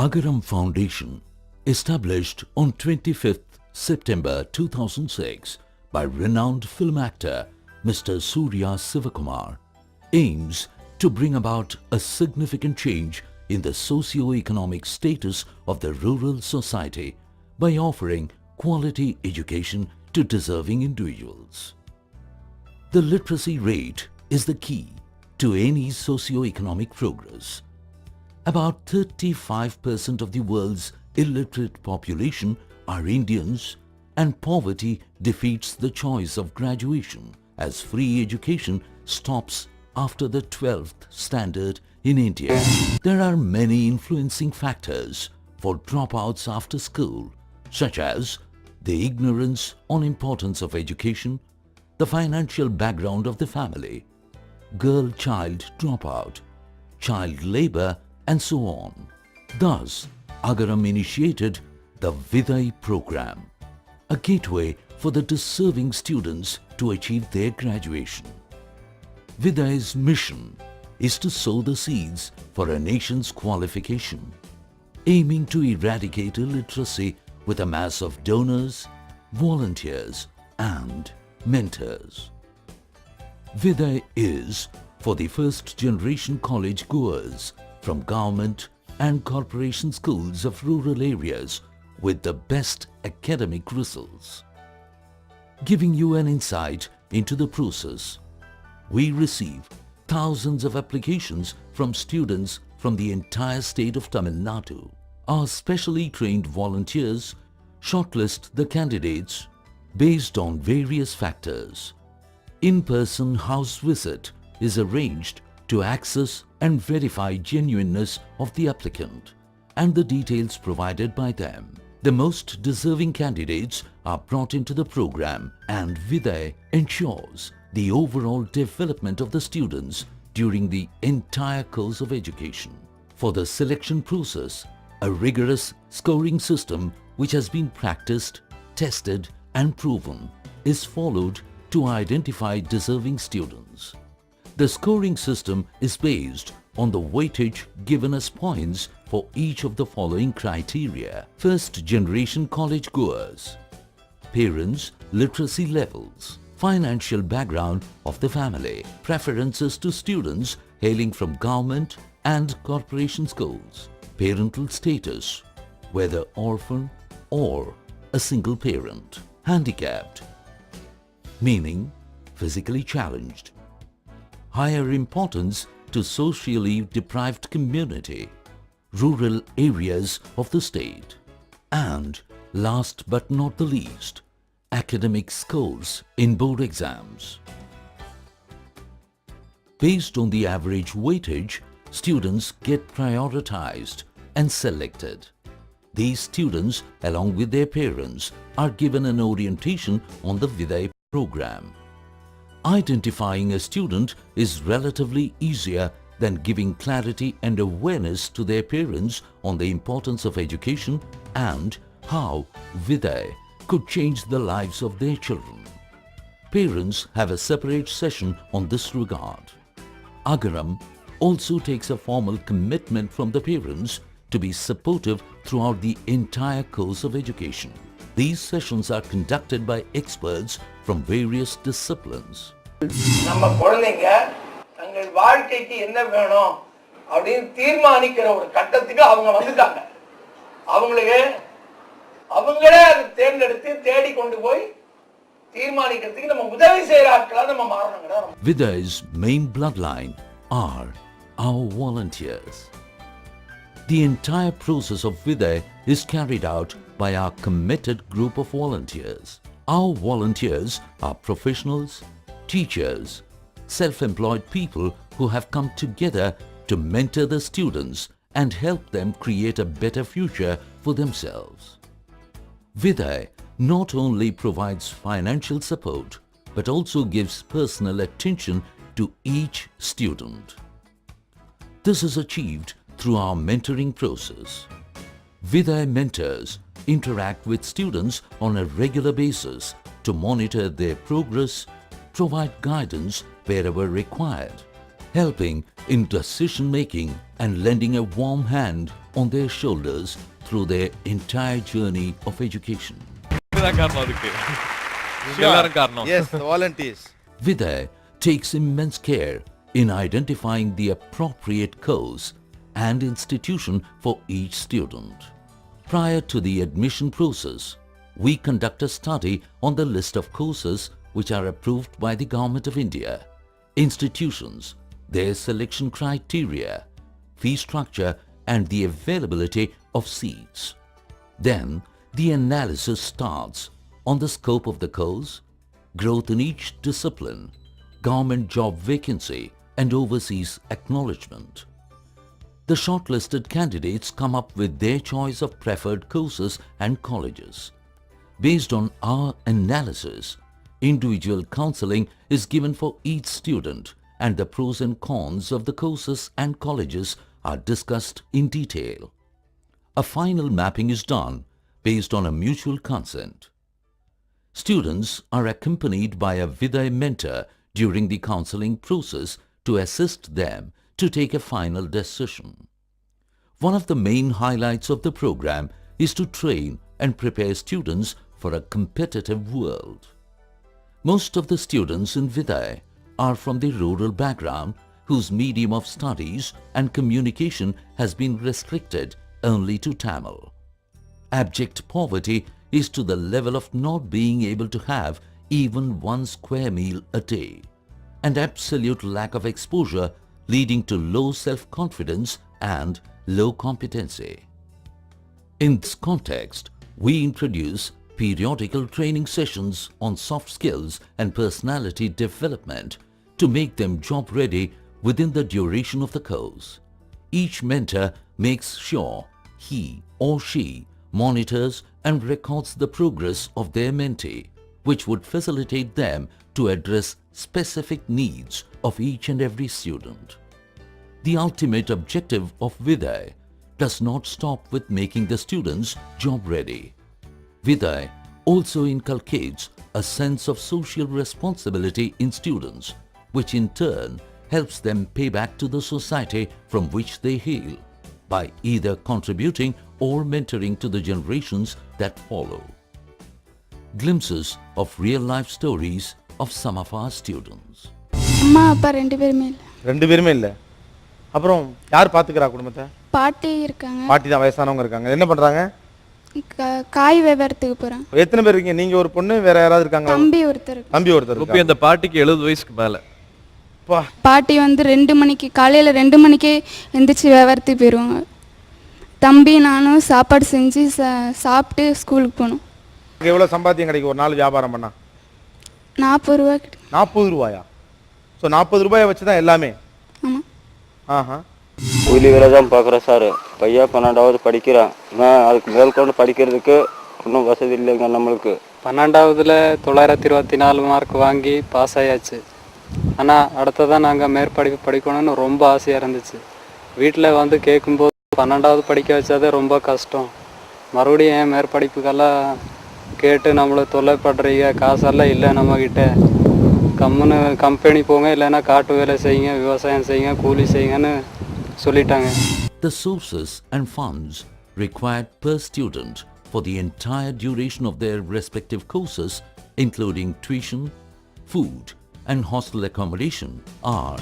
Agaram Foundation, established on 25th September 2006 by renowned film actor Mr. Surya Sivakumar, aims to bring about a significant change in the socio-economic status of the rural society by offering quality education to deserving individuals. The literacy rate is the key to any socio-economic progress. About 35% of the world's illiterate population are Indians, and poverty defeats the choice of graduation as free education stops after the 12th standard in India. There are many influencing factors for dropouts after school, such as the ignorance on importance of education, the financial background of the family, girl-child dropout, child labor, and so on. Thus, Agaram initiated the Vidhai program, a gateway for the deserving students to achieve their graduation. Vidhai's mission is to sow the seeds for a nation's qualification, aiming to eradicate illiteracy with a mass of donors, volunteers, and mentors. Vidhai is for the first generation college goers from government and corporation schools of rural areas with the best academic results. Giving you an insight into the process, we receive thousands of applications from students from the entire state of Tamil Nadu. Our specially trained volunteers shortlist the candidates based on various factors. In-person house visit is arranged to access and verify genuineness of the applicant and the details provided by them. The most deserving candidates are brought into the program, and Vidhai ensures the overall development of the students during the entire course of education. For the selection process, a rigorous scoring system which has been practiced, tested, and proven is followed to identify deserving students. The scoring system is based on the weightage given as points for each of the following criteria: first generation college goers, parents' literacy levels, financial background of the family, preferences to students hailing from government and corporation schools, parental status, whether orphan or a single parent, handicapped, meaning physically challenged, higher importance to socially deprived community, rural areas of the state, and last but not the least, academic scores in board exams. Based on the average weightage, students get prioritized and selected. These students, along with their parents, are given an orientation on the Vidhai program. Identifying a student is relatively easier than giving clarity and awareness to their parents on the importance of education and how Vidhai could change the lives of their children. Parents have a separate session on this regard. Agaram also takes a formal commitment from the parents to be supportive throughout the entire course of education. These sessions are conducted by experts from various disciplines. நம்ம குழந்தைங்க தங்கள் வாழ்க்கைக்கு என்ன வேணும் அப்படின்னு தீர்மானிக்கிற ஒரு கட்டத்துக்கு அவங்க வந்துட்டாங்க. அவங்களே அதை தேர்ந்தெடுத்து தேடி கொண்டு போய் தீர்மானிக்கிறதுக்கு நம்ம உதவி செய்யற ஆட்களா நம்ம மாறணும்ங்கடா. Vidhai's main bloodline are our volunteers. The entire process of Vidhai is carried out by our committed group of volunteers. Our volunteers are professionals, teachers, self-employed people who have come together to mentor the students and help them create a better future for themselves. Vidhai not only provides financial support but also gives personal attention to each student. This is achieved through our mentoring process. Vidhai mentors interact with students on a regular basis to monitor their progress, provide guidance wherever required, helping in decision-making and lending a warm hand on their shoulders through their entire journey of education. இதுதான் காரணம் அதுக்கு. இவங்க எல்லாரும் காரணம். Yes, the volunteers. Vidhai takes immense care in identifying the appropriate course and institution for each student. Prior to the admission process, we conduct a study on the list of courses which are approved by the Government of India, institutions, their selection criteria, fee structure and the availability of seats. Then, the analysis starts on the scope of the course, growth in each discipline, government job vacancy and overseas acknowledgement. The shortlisted candidates come up with their choice of preferred courses and colleges. Based on our analysis, individual counseling is given for each student and the pros and cons of the courses and colleges are discussed in detail. A final mapping is done based on a mutual consent. Students are accompanied by a Vidhai mentor during the counseling process to assist them to take a final decision. One of the main highlights of the program is to train and prepare students for a competitive world. Most of the students in Vidhai are from the rural background whose medium of studies and communication has been restricted only to Tamil. Abject poverty is to the level of not being able to have even one square meal a day, and absolute lack of exposure leading to low self-confidence and low competency. In this context, we introduce periodical training sessions on soft skills and personality development to make them job ready within the duration of the course. Each mentor makes sure he or she monitors and records the progress of their mentee, which would facilitate them to address specific needs of each and every student. The ultimate objective of Vidhai does not stop with making the students job ready. Vidhai also inculcates a sense of social responsibility in students, which in turn helps them pay back to the society from which they hail by either contributing or mentoring to the generations that follow. Glimpses of real-life stories of some of our students. அம்மா அப்பா ரெண்டு பேருமே இல்லை. ரெண்டு பேருமே இல்லை. அப்புறம் யார் பார்த்துக்கிறா குடும்பத்தை? பாட்டி இருக்காங்க. பாட்டி தான், வயசானவங்க இருக்காங்க. என்ன பண்ணுறாங்க? காய் வியாபாரத்துக்கு போகிறாங்க. எத்தனை பேர் இருக்கீங்க? நீங்கள் ஒரு பொண்ணு, வேற யாராவது இருக்காங்க? தம்பி ஒருத்தர். தம்பி ஒருத்தர். இப்போ அந்த பாட்டிக்கு 70 வயசுக்கு மேலே. பாட்டி வந்து 2 மணிக்கு காலையில் 2 மணிக்கே எந்திரிச்சு வியாபாரத்துக்கு போயிடுவாங்க. தம்பி நானும் சாப்பாடு செஞ்சு சாப்பிட்டு ஸ்கூலுக்கு போகணும். எவ்வளோ சம்பாத்தியம் கிடைக்கும் ஒரு நாள் வியாபாரம் பண்ணால்? 40 ரூபா கிடைக்கும். 40 ரூபாயா? ஸோ 40 ரூபாயை வச்சு தான் எல்லாமே? ஆமாம். ஆஹா. கூலி வேலை தான் பார்க்குறேன் சார். பையன் 12வது படிக்கிறான். நான் அதுக்கு மேற்கொண்டு படிக்கிறதுக்கு ஒன்றும் வசதி இல்லைங்க நம்மளுக்கு. 12வதுல 924 மார்க் வாங்கி பாஸ் ஆயாச்சு. ஆனால் அடுத்ததான் நாங்கள் மேற்படிப்பு படிக்கணும்னு ரொம்ப ஆசையாக இருந்துச்சு. வீட்டில் வந்து கேட்கும்போது 12வது படிக்க வச்சாதே ரொம்ப கஷ்டம், மறுபடியும் ஏன் மேற்படிப்புக்கெல்லாம் கேட்டு நம்மளை தொல்லைப்படுறீங்க, காசெல்லாம் இல்லை நம்மக்கிட்ட, கம்முன்னு கம்பெனி போங்க, இல்லைன்னா காட்டு வேலை செய்யுங்க, விவசாயம் செய்யுங்க, கூலி செய்யுங்கன்னு சொல்லிட்டாங்க. The sources and funds required per student for the entire duration of their respective courses, including tuition, food and hostel accommodation, are